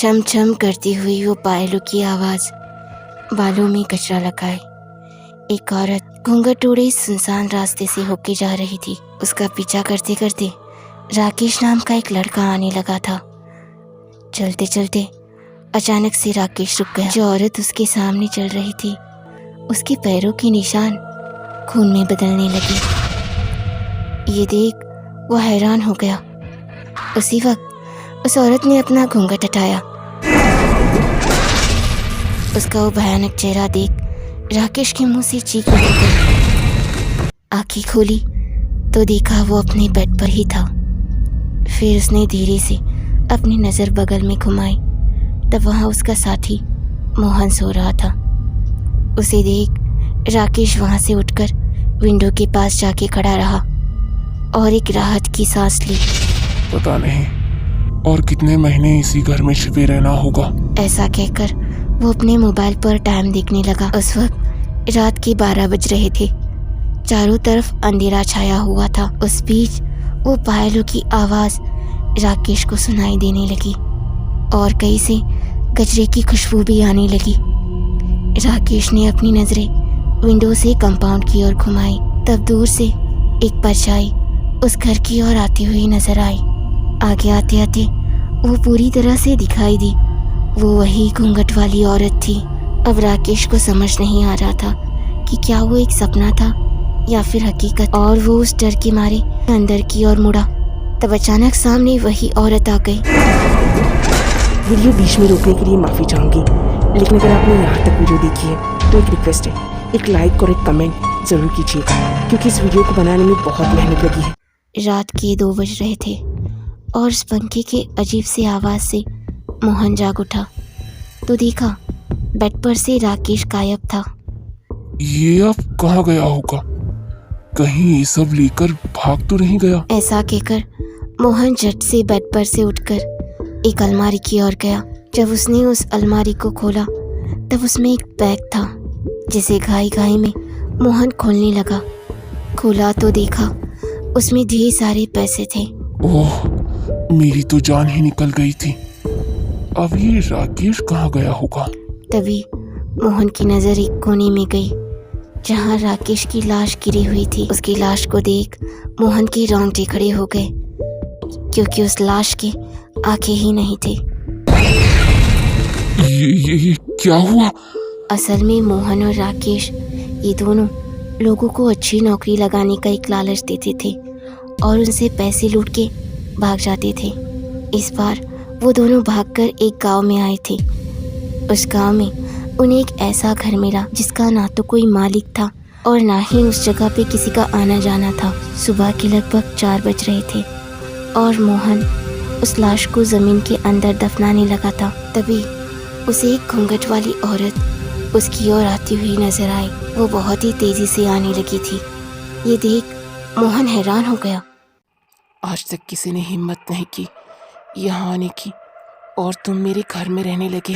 छम छम करती हुई वो पायलों की आवाज़ बालों में कचरा लगाए। एक औरत घूंघट ओढ़े सुनसान रास्ते से होके जा रही थी। उसका पीछा करते करते राकेश नाम का एक लड़का आने लगा था। चलते चलते अचानक से राकेश रुक गया। जो औरत उसके सामने चल रही थी, उसके पैरों के निशान खून में बदलने लगे। ये देख वो हैरान हो गया। उसी वक्त उस औरत ने अपना घूंघट हटाया। उसका वो भयानक चेहरा देख राकेश के मुंह से चीख निकल गई। आंखें खोली तो देखा वो अपने बेड पर ही था। फिर उसने धीरे से अपनी नज़र बगल में घुमाई, तब वहाँ उसका साथी मोहन सो रहा था। उसे देख राकेश वहाँ से उठकर विंडो के पास जाके खड़ा रहा और एक राहत की सांस ली। पता नहीं और कितने महीने इसी घर में छिपे रहना होगा। ऐसा कहकर वो अपने मोबाइल पर टाइम देखने लगा। उस वक्त रात के 12 बज रहे थे। चारों तरफ अंधेरा छाया हुआ था। उस बीच वो पायलों की आवाज़ राकेश को सुनाई देने लगी और कहीं से कचरे की खुशबू भी आने लगी। राकेश ने अपनी नज़रें विंडो से कंपाउंड की ओर घुमाई, तब दूर से एक परछाई उस घर की ओर आती हुई नजर आई। आगे आते आते वो पूरी तरह से दिखाई दी। वो वही घूंघट वाली औरत थी। अब राकेश को समझ नहीं आ रहा था कि क्या वो एक सपना था या फिर हकीकत, और वो उस डर के मारे अंदर की ओर मुड़ा। तब अचानक सामने वही औरत आ गई। वीडियो बीच में रोकने के लिए माफ़ी चाहूँगी, लेकिन अगर आपने यहाँ तक वीडियो देखी है तो एक रिक्वेस्ट है, एक लाइक और एक कमेंट ज़रूर कीजिएगा, क्योंकि इस वीडियो को बनाने में बहुत मेहनत लगी है। रात के 2 बज रहे थे और उस पंखे के अजीब सी आवाज़ से मोहन जाग उठा तो देखा बेड पर से राकेश गायब था। ये अब कहाँ गया होगा? कहीं ये सब लेकर भाग तो नहीं गया? ऐसा कहकर मोहन झट से बेड पर से उठकर एक अलमारी की ओर गया। जब उसने उस अलमारी को खोला तब उसमें एक बैग था, जिसे घाई घाई में मोहन खोलने लगा। खोला तो देखा उसमें ढेर सारे पैसे थे। ओह, मेरी तो जान ही निकल गई थी। अब ये राकेश कहाँ गया होगा? तभी मोहन की नज़र एक कोने में गई जहाँ राकेश की लाश गिरी हुई थी। उसकी लाश को देख मोहन के रोंगटे खड़े हो गए, क्योंकि उस लाश के आंखें ही नहीं थे। ये क्या हुआ? असल में मोहन और राकेश ये दोनों लोगों को अच्छी नौकरी लगाने का एक लालच देते थे और उनसे पैसे लूट के भाग जाते थे। इस बार वो दोनों भागकर एक गांव में आए थे। उस गांव में उन्हें एक ऐसा घर मिला जिसका ना तो कोई मालिक था और ना ही उस जगह पे किसी का आना जाना था। सुबह के लगभग 4 बज रहे थे और मोहन उस लाश को ज़मीन के अंदर दफनाने लगा था। तभी उसे एक घूंघट वाली औरत उसकी ओर आती हुई नजर आई। वो बहुत ही तेज़ी से आने लगी थी। ये देख मोहन हैरान हो गया। आज तक किसी ने हिम्मत नहीं की यहाँ आने की, और तुम मेरे घर में रहने लगे।